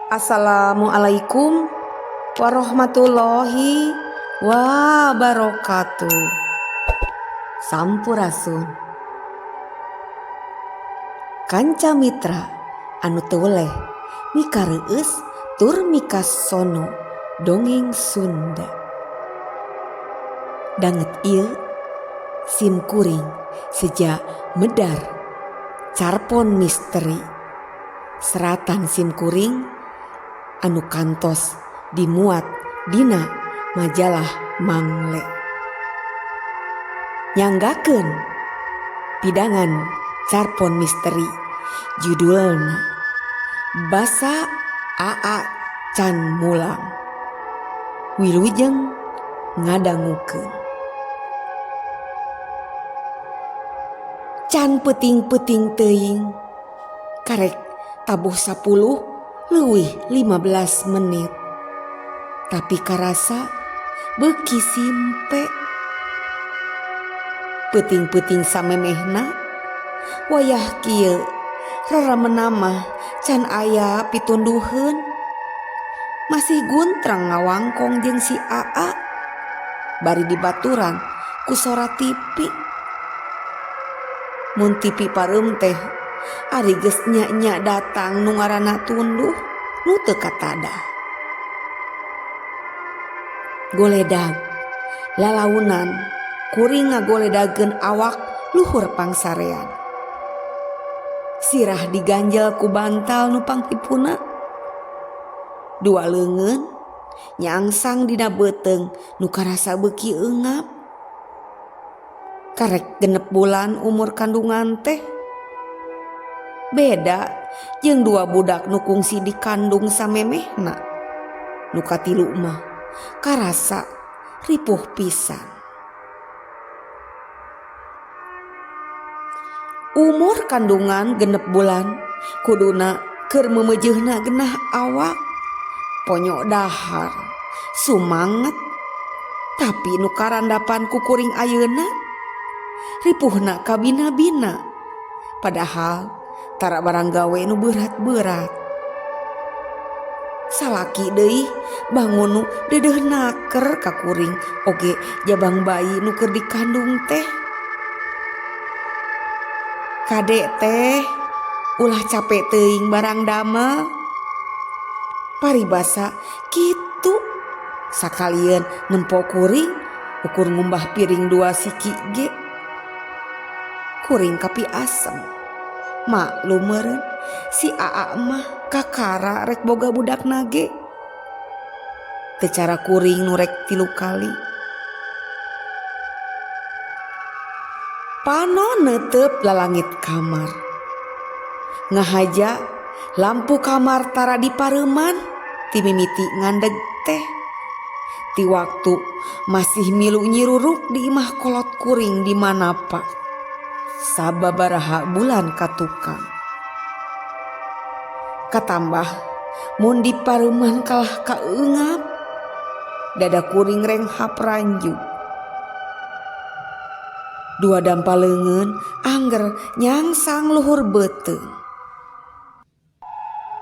Assalamualaikum warahmatullahi wabarakatuh. Sampurasun. Kanca mitra anu toleh mikareueus tur mikasono dongeng Sunda. Danget ieu sim kuring sejak medar carpon misteri seratan sim kuring anu kantos dimuat dina majalah Mangle. Nyanggakeun pidangan carpon misteri judulna Basa Aa Can Mulang. Wilujeng ngadangukeun. Can peuting-peuting teuing karek tabuh 10 leuwih 15 menit. Tapi karasa beuki simpe. Peuting-peuting samemehna wayah kieu raramenna mah can aya pitunduheun. Masih guntrang ngawangkong jeung si Aa bari dibaturan ku sora tipi. Mun tipi pareum teh ari geus nya-nya datang nu ngaranna tunduh nu teu katadah. Goledag lalaunan kuring ngagoledageun awak luhur pangsarean. Sirah diganjel ku bantal nu panghipuna. Dua leungeun nyangsang dina beuteung nu karasa beuki eungap. Karek 6 bulan umur kandungan teh. Beda jeung 2 budak nu kungsi dikandung samemehna. Nu katilu mah karasa ripuh pisan. Umur kandungan 6 bulan kuduna keur memejeuna genah awak. Ponyok dahar sumanget. Tapi nu karandapan ku kuring ayeuna ripuhna kabina-bina. Padahal tara barang gawe nu berat-berat. Salaki deui bangun nu deudeuh naker ka kuring oge jabang bayi nu keur dikandung teh. Kadek teh ulah capek teuing barang damel. Paribasa kitu sakalian nempo kuring ukur ngumbah piring 2 siki ge. Kuring kapi asem. Maklum meureun si Aa mah kakara rek boga budak nage. Teu cara kuring nu rek 3 kali. Panon neuteup lalangit kamar. Ngahaja lampu kamar tara dipareuman ti mimiti ngandeg teh. Ti waktu masih milu nyiruruk di imah kolot kuring di manapa. Sababaraha bulan katukang. Katambah mun dipareuman kalah kaeungap. Dada kuring renghap ranju. 2 dampal leungeun angger nyangsang luhur beuteung.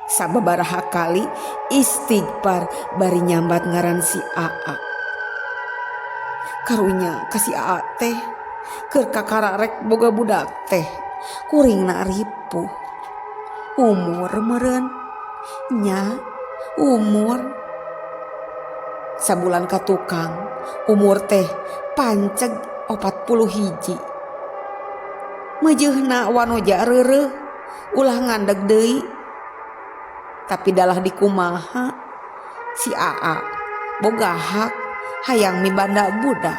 Sababaraha kali istighfar bari nyambat ngaran si Aa. Karunya ka si Aa teh keur kakara rek boga budak teh kuringna ripuh. Umur meureun nya umur. Sabulan katukang umur teh panceg 41. Mejeuna wanoja reureuh ulah ngandeg deui. Tapi dalah dikumaha si Aa boga hak hayang mibanda budak.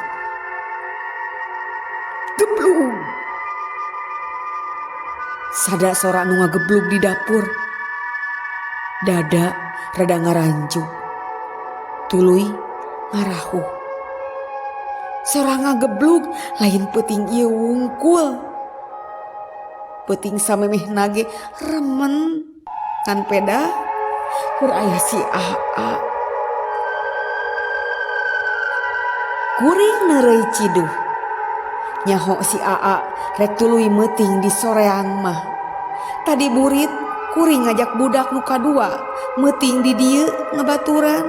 Geblug. Sada sora nu ngageblug di dapur. Dada rada ngaranjug. Tuluy ngarahuh. Sora ngageblug lain peuting ieu wungkul. Peuting samemehna ge remen kan peda kur aya si Aa. Kuring neureuy ciduh. Nyaho si Aa rek tuluy meuting di soreang mah Tadi burit kuring ngajak budak nu kadua meting di dieu ngebaturan.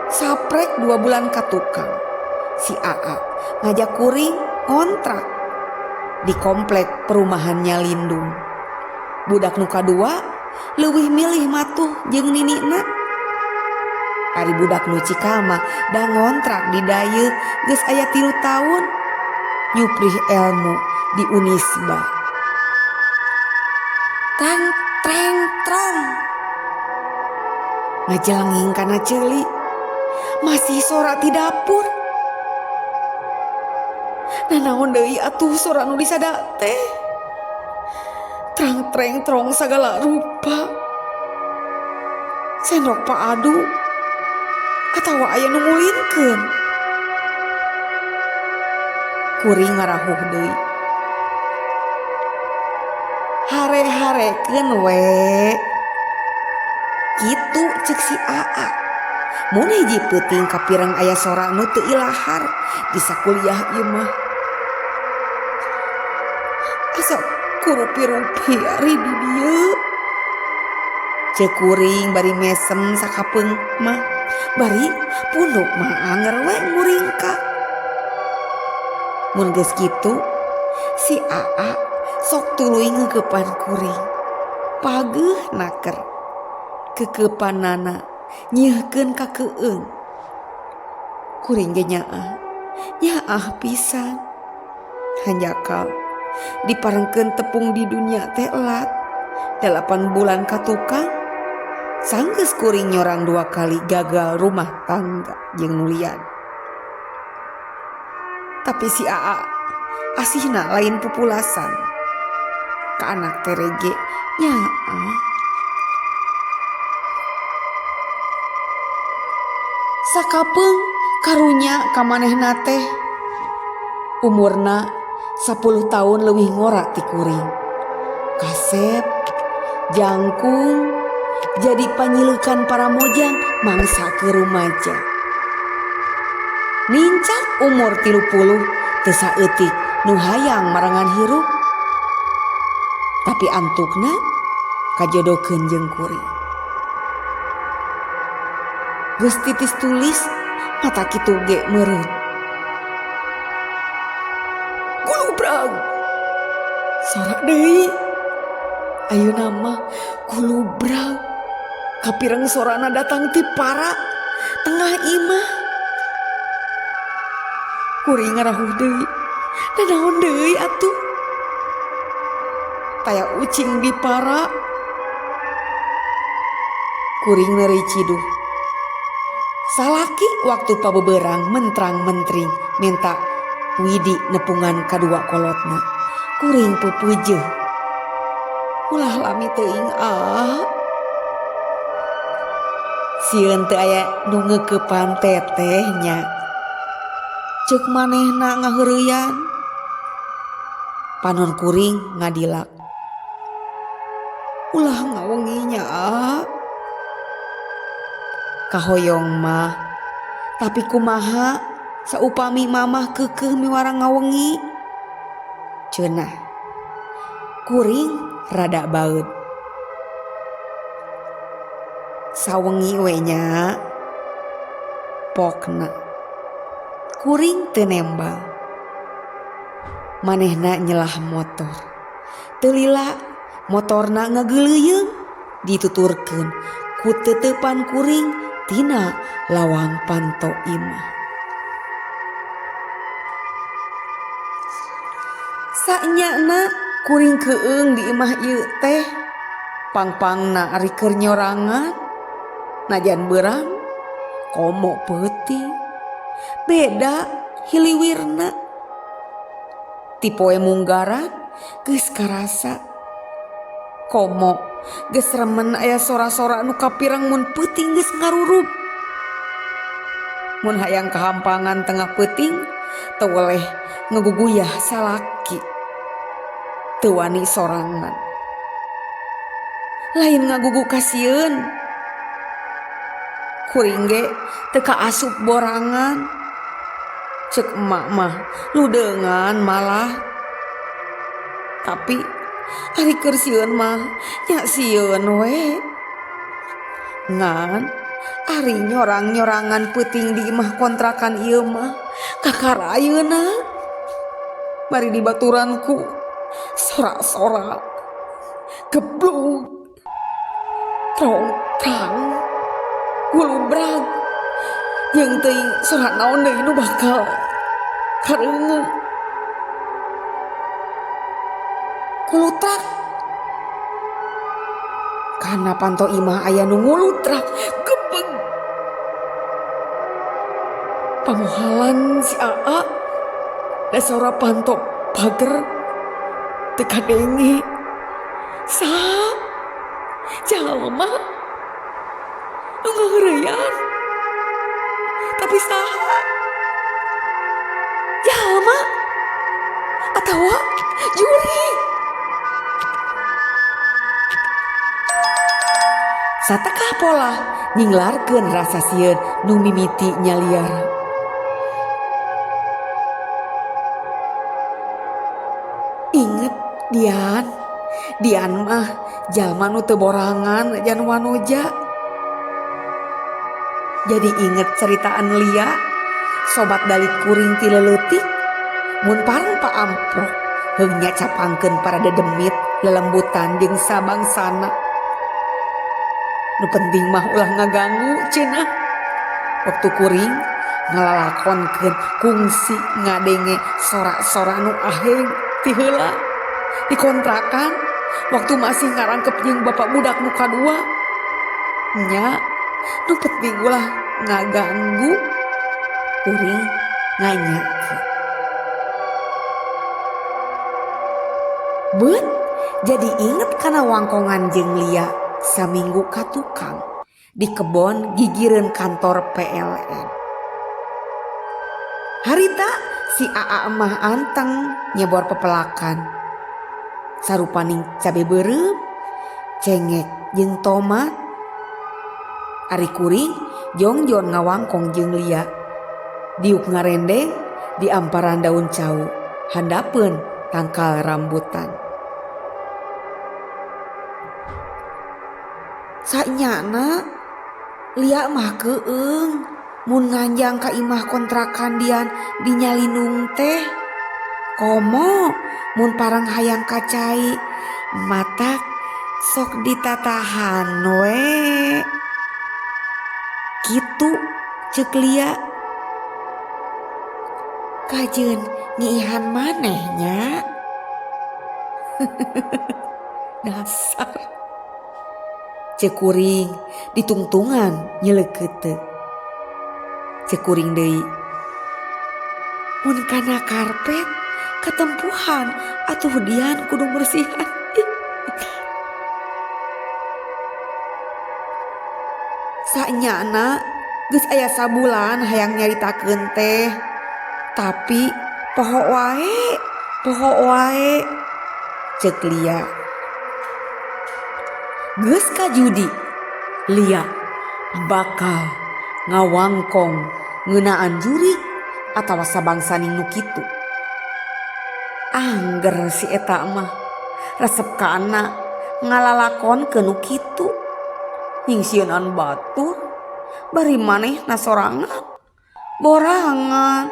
Saprek 2 bulan ka tukang, si Aa ngajak kuring kontrak di komplek perumahannya Lindung. Budak nu kadua leuwih milih matuh jeung ninina. Ari budak nu cikal mah da ngontrak di daye geus aya 3 tahun nyuprih ilmu di Unisba. Trang treng trong ngajelenging kana ceuli masih sora ti dapur. Nanaon deui atuh sora nu disada teh? Trang treng trong sagala rupa. Sendok paadu atawa aya nu ngulinkeun. Kuring ngarahuh deui. Hare-harekeun we. Kitu ceuk si Aa. Mun hiji peuting kapireng aya sora nu teu ilahar di sakuliah ieu mah. Asa kurupi-rupi ari di dieu. Ceuk kuring bari mesem sakapeung mah. Bari punduk mah anger we nguringka. Mun geus kitu si Aa sok tuluy ngeukepan kuring. Pageuh naker. Kekeupanana nyeuhkeun ka keueung. Kuring ge nyaah pisan. Hanjakal diparengkeun tepung di dunia teh elat 8 bulan ka tukang. Sanggeus kuring nyorang 2 kali gagal rumah tangga jeung nulian. Tapi si Aa asihna lain pupulasan. Ka anak terege nyaah. Sakapeung karunya ka manehna teh umurna 10 tahun leuwih ngora ti kuring. Kasep, jangkung, jadi panyileukan para mojang mangsa ke rumaja. Nincak umur 30 teu saeutik nu hayang marangan hirup. Tapi antukna kajodokeun jeung kuring. Geus titis tulis mata kitu ge meureun. Gulubrag. Sorak deui. Ayeuna mah gulubrag. Kapireng sorana datang ti para tengah imah. Kuring ngarahuh deui. Nanaon deui atuh? Taya ucing di para. Kuring neuri ciduh. Salaki waktu pabeberang mentrang-mentring minta widi nepungan kadua kolotna. Kuring peupeujeuh. Ulah lami teuing sieun teu aya nu ngeukepan teteh nya. Ceuk manehna ngaheureuyan. Panon kuring ngadilak. Ulah ngawengi nya kahoyong mah. Tapi kumaha saupami mamah keukeuh miwarang ngawengi? Ceunah. Kuring rada baeud. Sawengi we nya. Pokna. Kuring teu nembal. Manehna nyelah motor. Teu lila motorna ngageuleuyeung dituturkeun ku teutepan kuring tina lawang panto imah. Sanyana kuring keueung di imah ieu teh pangpangna ari keur nyorangan najan beurang komo peuting beda hiliwirna ti poe munggaran geus karasa komo geus remen aya sora-sora nu kapireng mun peuting geus ngarurup. Mun hayang kahampangan tengah peuting teu weleh ngaguguyah salaki. Teu wani sorangan. Lain ngagugu kasieun. Kuring ge teu kaasup borangan. Ceuk emak mah ludeungan malah. Tapi Ari keur sieun mah nya sieun we. Ngan ari nyorang-nyorangan peuting di imah kontrakan ieu mah kakarayeuna. Bari di baturanku sorak-sorak geblug trongkrang gulubrag jeung teuing sorak naon deui nu bakal kareungu kulutrak. Kana panto imah aya nu ngulutrak gebeg. Pamohalan si Aa da saura panto pager teu kadenge saha jalma nu ngaheureyan. Tapi saha jalma atawa Juri? Satekah pola nyinglarkeun rasa sieun nu mimiti nyaliara. Inget Dian mah jalma nu teu borangan jan wanoja. Jadi inget ceritaan Lia sobat dalit kuring ti leleutik mun pareng paamprok heung nya capangkeun para dedemit lelembutan jeung sabangsana. Nu penting mah ulah ngaganggu cenah. Waktu kuring ngalalakonkeun kungsi ngadenge sorak-sorak nu aheng ti heula di kontrakan waktu masih ngarangkep jeung bapak budak nu kadua. Nya nu penting ulah ngaganggu kuring nganyakeun. Beut jadi inget kana wangkongan jeung Lia saminggu ka tukang di kebon gigireun kantor PLN. Harita si Aa mah anteng nyebor pepelakan sarupaning cabe beureum, cengek jeung tomat. Ari kuring jongjon ngawangkong jeung Lia diuk ngarendeng di amparan daun cau handapeun tangkal rambutan. Sanyana Lia mah keueung mun nganjang ka imah kontrakan Dian di Nyalinung teh. Komo mun parang hayang kacai matak sok ditatahan we. Kitu ceuk Lia. Kajeun nyiihan manehnya. Dasar. Ceuk kuring ditungtungan nyeleukeuteuk. Ceuk kuring deui. Mun kana karpet katempuhan atuh Dian kudu bersihan. Sanyana geus aya sabulan hayang nyaritakeun teh. Tapi poho wae ceuk Lia. Geus ka judi Lia bakal ngawangkong ngeunaan Juri atawa sabangsaning nu kitu. Angger si eta mah resep kana ngalalakonkeun nu kitu. Nyingsieunan batur bari manehna sorangan borangan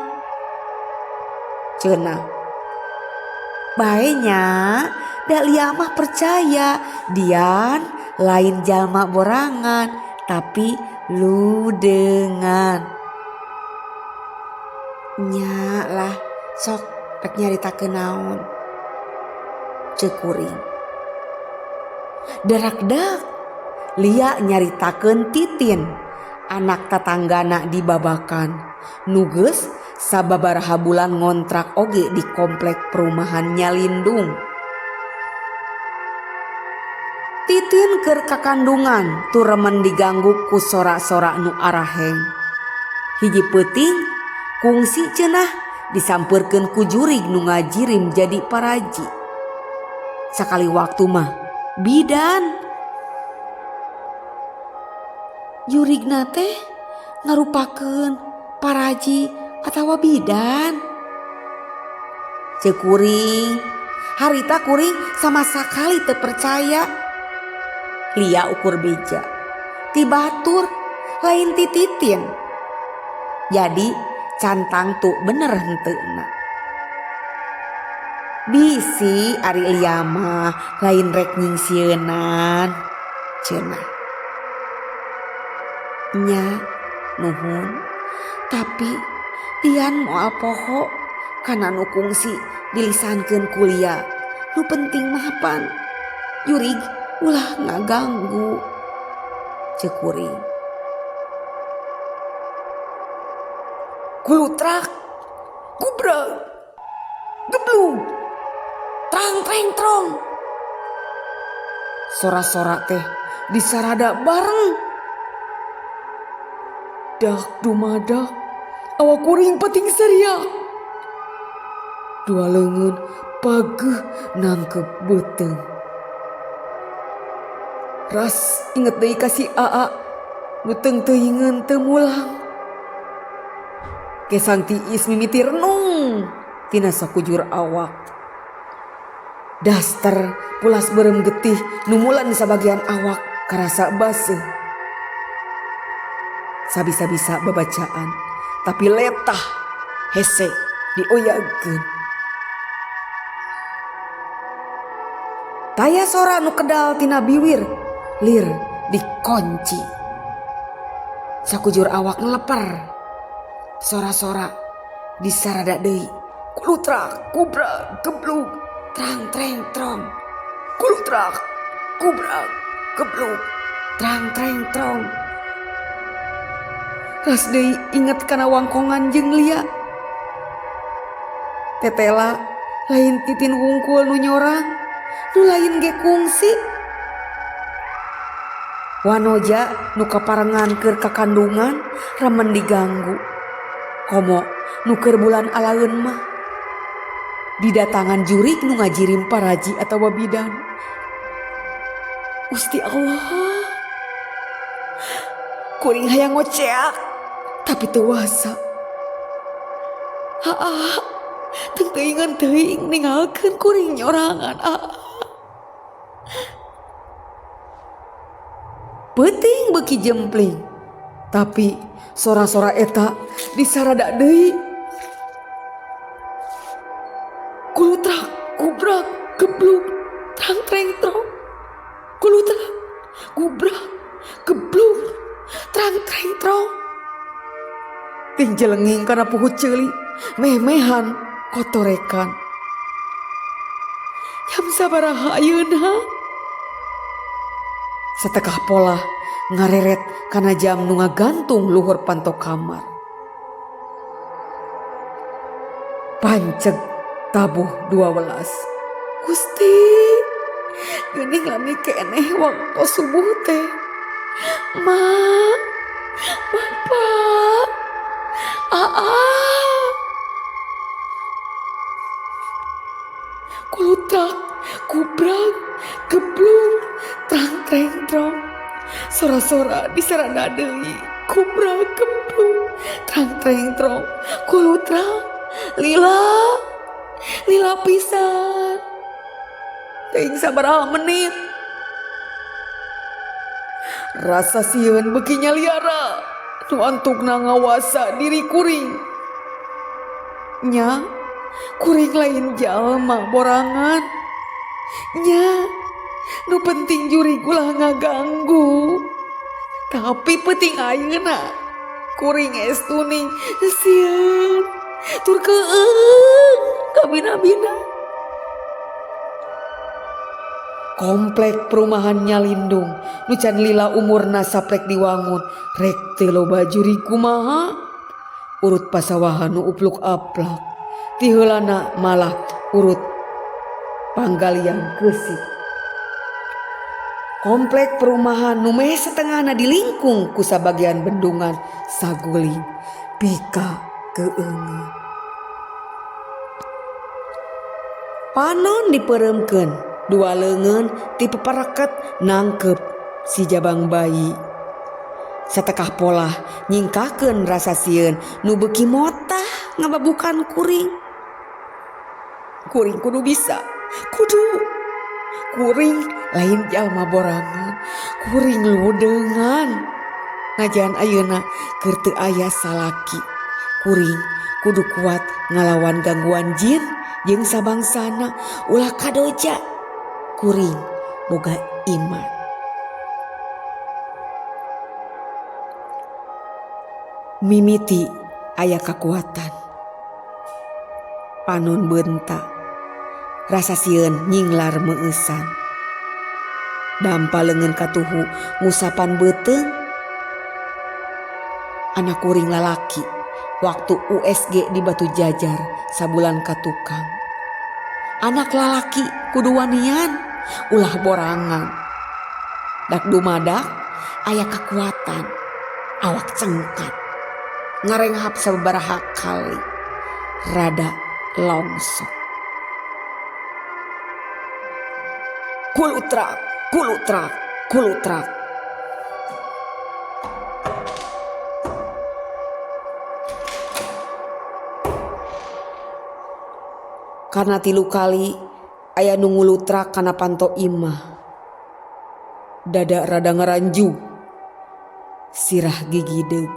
cenah. Bae nya da Lia mah percaya Dian lain jalma borangan tapi ludengan. Nya lah sok rek nyaritakeun naon ceuk kuring. Darak-dak Lia nyaritakeun Titin anak tatanggana di Babakan nu geus sababaraha bulan ngontrak oge di komplek perumahan Nyalindung. Titin keur kakandungan turemen diganggu ku sorak-sorak nu araheng. Hiji peuting kungsi cenah disampeurkeun ku jurig nu ngajirim jadi paraji. Sakali waktu mah bidan. Jurigna teh ngarupakeun paraji atawa bidan. Ceuk kuring harita kuring sama sekali teu percaya. Lia ukur beja, ti batur lain ti titin. Jadi cantang tuh bener henteuna. Bisi ari Lia mah lain rek nyingsieunan cenah. Nya nuhun, tapi pian moal poho kana nu kungsi dilisankeun kuliah. Nu penting mah pan jurig ulah ngaganggu ceuk kuring. Kulutrak, kubrag, geblug, trang treng trong. Sora-sora teh disarada bareng. Dak dumadak awak kuring pating saria. Dua leungeun pageuh nangkep beuteung. Ras inget deui ka si Aa nu teung-teuingeun teu mulang. Kesang tiis mimiti renung tina sakujur awak. Daster pulas beureum getih nu mulan di sabagian awak karasa baseuh. Sabisa-bisa babacaan tapi letah hese dioyagkeun. Taya sora nu kedal tina biwir lir dikunci. Sakujur awak ngeleper. Sora-sora disarada deui. Kulutrak, kubrak, geblug, trang treng trong. Kulutrak, kubrak, geblug, trang treng trong. Ras deui inget kana wangkongan jeung Lia. Tetela lain titin wungkul nu nyorang, nu lain ge kungsi. Wanoja nu kaparengan keur kakandungan remen diganggu. Komo nu keur bulan alaeun mah didatangan jurig nu ngajirim paraji atawa bidan. Gusti Allah, kuring hayang ngoceak tapi teu wasa. Teuing teuing ninggalkeun kuring nyorangan. Peuting beuki jempling, tapi sora-sora eta disarada deui. Kulutrak, kubrak, geblug, trang treng trong. Kulutrak, kubrak, geblug, trang treng trong. Ting jelenging kana puhut ceuli memehan kotorekan. Jam sabaraha ayeuna? Satekah pola ngareret kana jam nu ngagantung luhur panto kamar. Panceg tabuh 12. Gusti, geuning lami keneh waktu subuh teh. Ma, Bapak, kulutrak, kubrak, geblug, trang treng trong. Sora-sora disarada deui. Kubrak, geblug, trang treng trong. Kulutrak, lila pisan. Teuing sabaraha menit. Rasa sieun beuki nyaliara nu antukna ngawasa diri kuring. Nya, kuring lain jalma borangan. Nya, nu penting jurig ulah ngaganggu. Tapi penting ayeuna kuring estuning sieun tur keung kabina-bina. Komplek perumahan Nyalindung nu can lila umurna saprek diwangun rek teu loba jurig kumaha. Urut pasawahan nu upluk aplak, ti heulana malah urut panggalian keusik. Komplek perumahan nu meh setengahna dilingkung ku sabagian bendungan saguling pika keungeun. Panon dipeureumkeun, dua leungeun ti peparaket nangkep si jabang bayi. Satekah pola nyingkakeun rasa sieun nu beuki motah ngababukan kuring. Kuring kudu bisa kudu kuring lain jalma borangan, kuring ludengan. Ngajan ayeuna keur teu aya salaki, kuring kudu kuat ngalawan gangguan jin jeung sabangsana ulah kadoja. Kuring boga iman. Mimiti aya kakuatan. Panon bentak, rasa sieun nyinglar meusan. Dampa leungeun katuhu ngusapan beuteung. Anak kuring lalaki waktu USG di Batu Jajar sabulan katukang. Anak lalaki kudu wanian ulah borangan. Dak dumadak aya kakuatan, awak cengkat, ngarenghap sababaraha kali, rada longsor. Kulutrak, kulutrak, kulutrak. Karena 3 kali aya nu ngulutrak kana panto imah. Dada rada ngaranju, sirah gigi deug.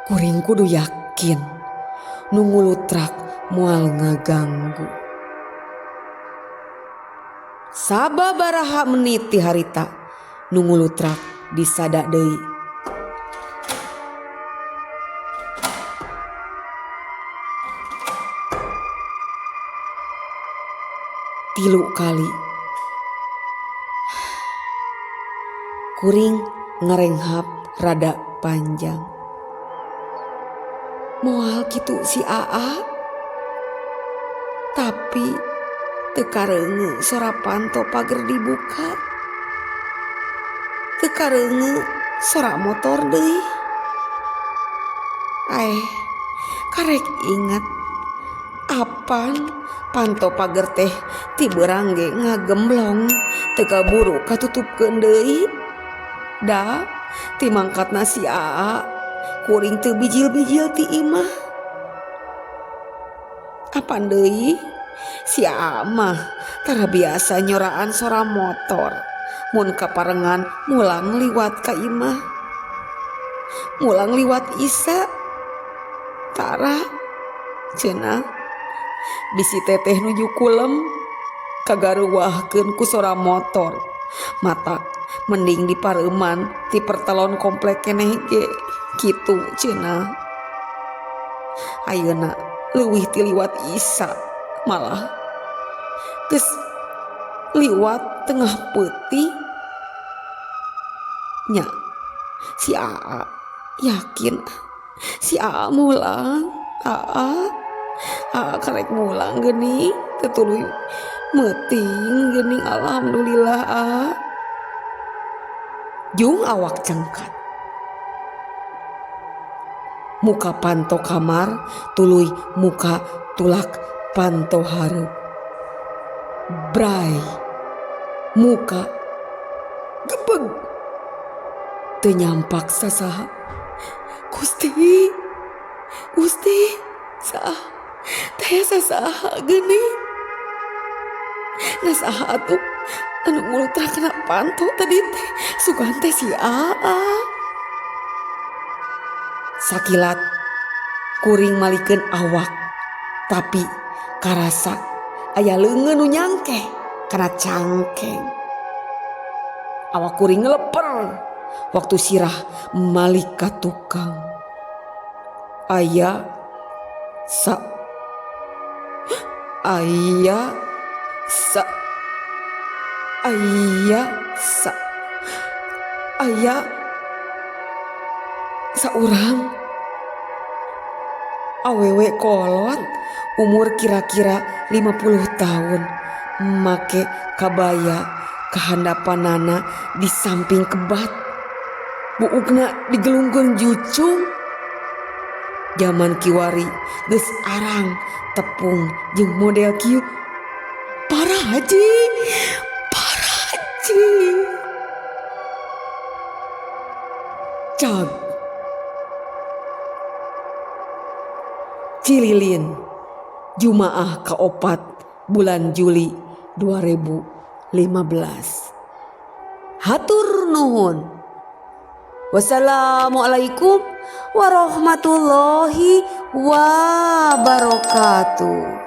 Kuring kudu yakin nu ngulutrak moal ngaganggu. Sababaraha menit ti harita nu ngulutrak disada deui. 3 kali. Kuring ngarenghap rada panjang. Moal kitu si Aa. Tapi teu kareungeun sora panto pager dibuka. Teu kareungeun sora motor deui. Karek ingat apan panto pager teh ti beurang ge ngagemblong teu kaburu katutupkeun deui. Da ti mangkatna si Aa kuring teu bijil-bijil ti imah. Apan deui si Aa mah tara biasa nyoraan sora motor mun kaparengan mulang liwat ka imah. Mulang liwat Isa tara cenah bisi teteh nuju kulem kagaruwahkeun ku sora motor. Matak mending di pareuman ti pertelon komplek keneh ge kitu cenah. Ayeuna leuwih ti liwat Isa malah geus liwat tengah peuting nya. Si Aa yakin si Aa mulang. Aa karek mulang geuning tetuluy meuting geuning. Alhamdulillah Aa. Jung awak cengkat. Muka panto kamar tuluy muka tulak panto hareup. Bray muka gebeg teu nyampak sasaha. Gusti saha teh sasaha geuning. Nasaha atuh anu ngulutrak kana panto tadi teh sugan teh si Aa. Sakilat kuring malikeun awak tapi karasa aya leungeun nu nyangkeh kana cangkeng. Awak kuring ngeleper waktu sirah malik ka tukang. Aya sa saurang awewe kolot umur kira-kira 50 tahun make kabaya kahandapanana di samping kebat, buukna digelungkeun jucung. Zaman kiwari geus arang tepung jeung model kieu. Parah haji. Cag Cililin Jumaah kaopat bulan Juli 2015. Hatur nuhun. Wassalamualaikum warahmatullahi wabarakatuh.